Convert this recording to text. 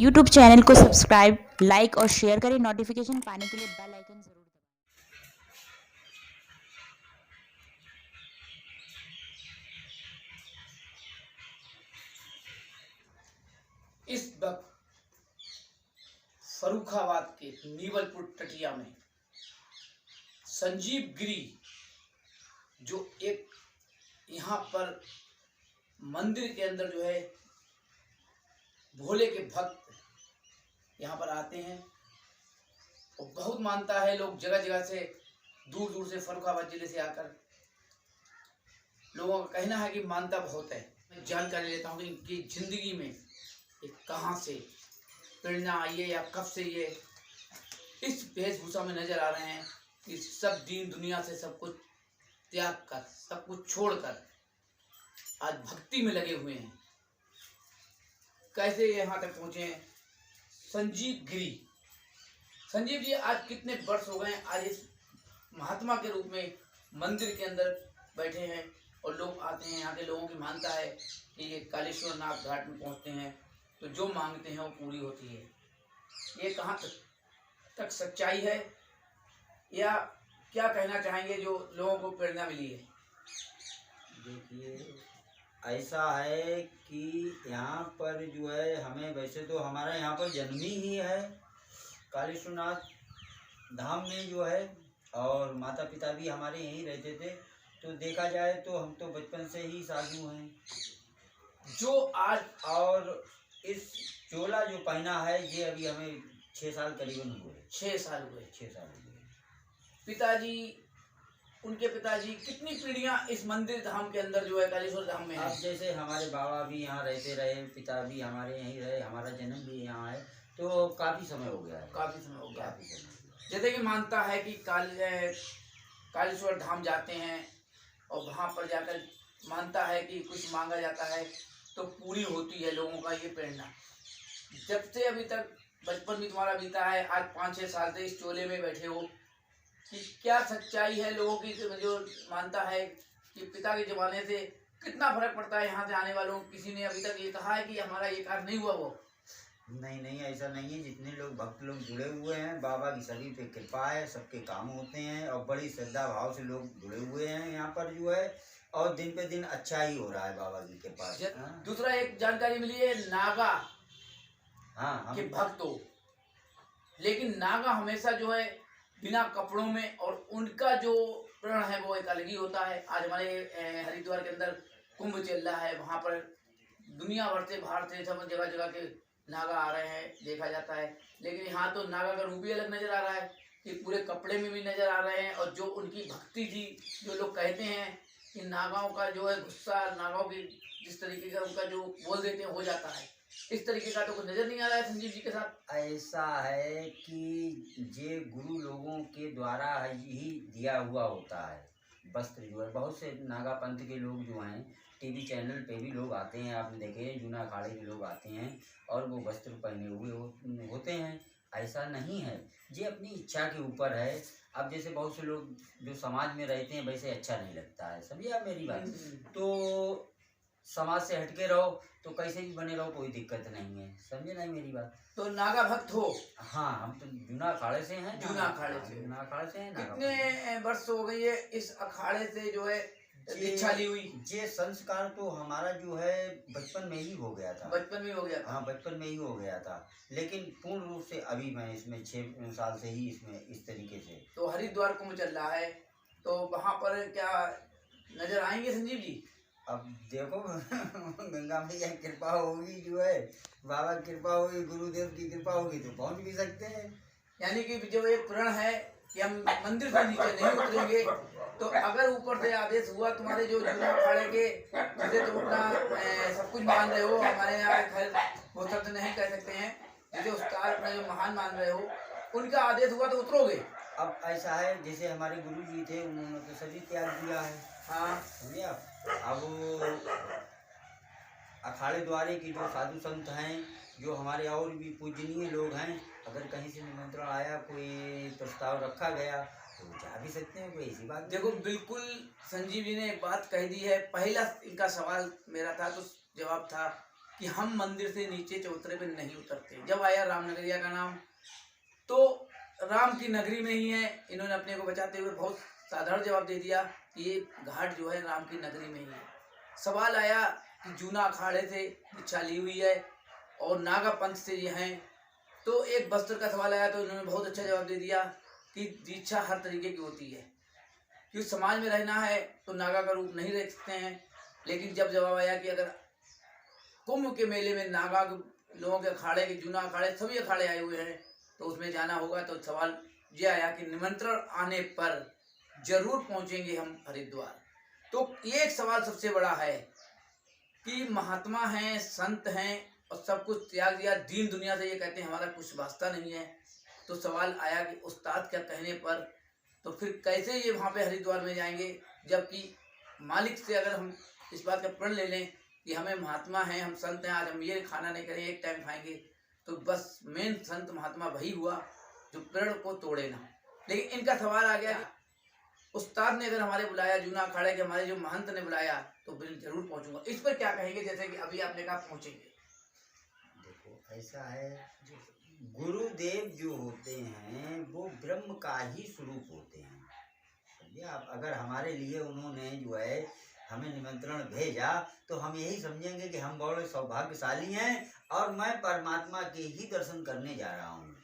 YouTube channel को subscribe, like और share करें। नोटिफिकेशन पाने के लिए बेल आइकन जरूर दबाएं। इस वक्त फर्रुखाबाद के नीवलपुर टटिया में संजीव गिरी जो एक यहाँ पर मंदिर के अंदर जो है भोले के भक्त यहाँ पर आते हैं और बहुत मानता है। लोग जगह जगह से दूर दूर से फर्रुखाबाद जिले से आकर लोगों का कहना है कि मानता बहुत है। मैं जानकारी लेता हूँ कि इनकी जिंदगी में ये कहाँ से प्रेरणा आई है या कब से ये इस वेशभूषा में नजर आ रहे हैं कि सब दीन दुनिया से सब कुछ त्याग कर, सब कुछ छोड़कर आज भक्ति में लगे हुए हैं। कैसे यहाँ तक पहुँचे हैं? संजीव गिरी, संजीव जी आज कितने वर्ष हो गए हैं आज इस महात्मा के रूप में मंदिर के अंदर बैठे हैं और लोग आते हैं। यहाँ के लोगों की मानता है कि ये कालेश्वर नाथ घाट में पहुँचते हैं तो जो मांगते हैं वो पूरी होती है। ये कहाँ तक सच्चाई है या क्या कहना चाहेंगे जो लोगों को प्रेरणा मिली है? देखिए, ऐसा है कि यहाँ पर जो है हमें वैसे तो हमारा यहाँ पर जन्म ही है कालेश्वरनाथ धाम में जो है, और माता पिता भी हमारे यहीं रहते थे। तो देखा जाए तो हम तो बचपन से ही साधु हैं। जो आज और इस चोला जो पहना है ये अभी हमें 6 साल करीबन हुए। 6 साल हुए। 6 साल हुए। पिताजी, उनके पिताजी कितनी पीढ़ियां इस मंदिर धाम के अंदर जो है कालेश्वर धाम में है? अब जैसे हमारे बाबा भी यहाँ रहते रहे, पिता भी हमारे यहीं रहे, हमारा जन्म भी यहाँ है, तो काफ़ी समय हो गया है। काफी समय हो गया। काफ़ी समय हो गया। जैसे कि मानता है कि कालेश्वर धाम जाते हैं और वहाँ पर जाकर मानता है कि कुछ मांगा जाता है तो पूरी होती है लोगों का। ये प्रेरणा जब से अभी तक बचपन भी तुम्हारा बीता है, आज 5-6 साल से इस चोले में बैठे हो, कि क्या सच्चाई है लोगों की जो मानता है कि पिता के ज़माने से कितना फर्क पड़ता है यहाँ से आने वालों? किसी ने अभी तक ये कहा है कि हमारा ये कार्य नहीं हुआ? वो नहीं, ऐसा नहीं है। जितने लोग भक्त लोग जुड़े हुए हैं, बाबा की सभी पे कृपा है, सबके काम होते हैं और बड़ी श्रद्धा भाव से लोग जुड़े हुए हैं यहाँ पर जो है, और दिन पे दिन अच्छा ही हो रहा है बाबा की कृपा से। दूसरा एक जानकारी मिली है नागा हाँ, के भक्त हो, लेकिन नागा हमेशा जो है बिना कपड़ों में, और उनका जो प्रण है वो एक अलग ही होता है। आज हमारे हरिद्वार के अंदर कुंभ चल रहा है, वहाँ पर दुनिया भर से, बाहर से सब जगह जगह के नागा आ रहे हैं, देखा जाता है। लेकिन यहाँ तो नागा का रूप ही अलग नजर आ रहा है कि पूरे कपड़े में भी नजर आ रहे हैं। और जो उनकी भक्ति थी, जो लोग कहते हैं कि नागाओं का जो है गुस्सा, नागाओं की जिस तरीके का उनका जो बोल देते हैं हो जाता है, इस तरीके का तो कुछ नजर नहीं आ रहा है संजीव जी के साथ। ऐसा है कि ये गुरु लोगों के द्वारा ही दिया हुआ होता है वस्त्र जो है। बहुत से नागा पंथ के लोग जो हैं टीवी चैनल पे भी लोग आते हैं, आपने देखे जूना अखाड़े के लोग आते हैं और वो वस्त्र पहने हुए होते हैं। ऐसा नहीं है, ये अपनी इच्छा के ऊपर है। अब जैसे बहुत से लोग जो समाज में रहते हैं वैसे अच्छा नहीं लगता है, समझिए आप मेरी बात। तो समाज से हटके रहो तो कैसे भी बने रहो, कोई दिक्कत नहीं है, समझे नहीं मेरी बात। तो नागा भक्त हो? हाँ, हम तो जूना अखाड़े से हैं। जूना अखाड़े से? जूना अखाड़े से हैं। कितने वर्ष हो गई है इस अखाड़े से जो है दीक्षा ली हुई? ये संस्कार तो हमारा जो है बचपन में ही हो गया था। बचपन में हो गया था? हाँ, बचपन में ही हो गया था, लेकिन पूर्ण रूप से अभी मैं इसमें 6 साल से ही इसमें इस तरीके से। तो हरिद्वार कुंभ चल रहा है तो वहाँ पर क्या नजर आएंगे संजीव जी? अब देखो गंगा मैया की कृपा होगी जो है, बाबा की कृपा होगी, गुरुदेव की कृपा होगी तो पहुंच भी सकते हैं। यानी कि जो ये प्रण है कि हम मंदिर से नीचे नहीं उतरेंगे, तो अगर ऊपर से आदेश हुआ तुम्हारे जो जूना अखाड़े के जिसे तुम अपना सब कुछ मान रहे हो, हमारे यहाँ खैर वो शब्द नहीं कह सकते हैं, जिसे उस्ताद अपना जो महान मान रहे हो, उनका आदेश हुआ तो उतरोगे? अब ऐसा है, जैसे हमारे गुरु जी थे, उन्होंने तो सभी त्याग दिया है। हाँ, समझिए आप। अब अखाड़े द्वारे की जो साधु संत हैं, जो हमारे और भी पूजनीय लोग हैं, अगर कहीं से निमंत्रण आया, कोई प्रस्ताव रखा गया तो जा भी सकते हैं, कोई ऐसी बात। देखो बिल्कुल संजीव जी ने एक बात कह दी है। पहला इनका सवाल मेरा था तो जवाब था कि हम मंदिर से नीचे चौतरे पे नहीं उतरते। जब आया रामनगरिया का नाम, तो राम की नगरी में ही है, इन्होंने अपने को बचाते हुए बहुत साधारण जवाब दे दिया कि ये घाट जो है राम की नगरी में ही है। सवाल आया कि जूना अखाड़े से दीक्षा ली हुई है और नागा पंथ से ये हैं, तो एक बस्तर का सवाल आया तो इन्होंने बहुत अच्छा जवाब दे दिया कि दीक्षा हर तरीके की होती है, क्योंकि समाज में रहना है तो नागा का रूप नहीं रख सकते हैं। लेकिन जब जवाब आया कि अगर कुंभ के मेले में नागा लोगों के अखाड़े के जूना अखाड़े सभी अखाड़े आए हुए हैं तो उसमें जाना होगा, तो सवाल ये आया कि निमंत्रण आने पर जरूर पहुंचेंगे हम हरिद्वार। तो ये एक सवाल सबसे बड़ा है कि महात्मा हैं, संत हैं और सब कुछ त्याग दिया, दीन दुनिया से ये कहते हैं हमारा कुछ वास्ता नहीं है। तो सवाल आया कि उस्ताद क्या कहने पर तो फिर कैसे ये वहाँ पे हरिद्वार में जाएंगे, जबकि मालिक से अगर हम इस बात का प्रण ले लें कि हमें महात्मा हैं, हम संत हैं, आज हम ये खाना नहीं करें, एक टाइम खाएंगे, तो बस मेन संत महात्मा वही हुआ जो प्रण को तोड़े ना। लेकिन इनका सवाल आ गया उस्ताद ने अगर हमारे बुलाया, जूना अखाड़े के हमारे जो महंत ने बुलाया, तो फिर जरूर पहुंचूंगा। इस पर क्या कहेंगे, जैसे कि अभी आपने कहा पहुंचेंगे? देखो ऐसा है, गुरुदेव जो होते हैं वो ब्रह्म का ही स्वरूप होते हैं। समझिए आप, अगर हमारे लिए उन्होंने जो है हमें निमंत्रण भेजा तो हम यही समझेंगे कि हम बड़े सौभाग्यशाली हैं और मैं परमात्मा के ही दर्शन करने जा रहा हूँ।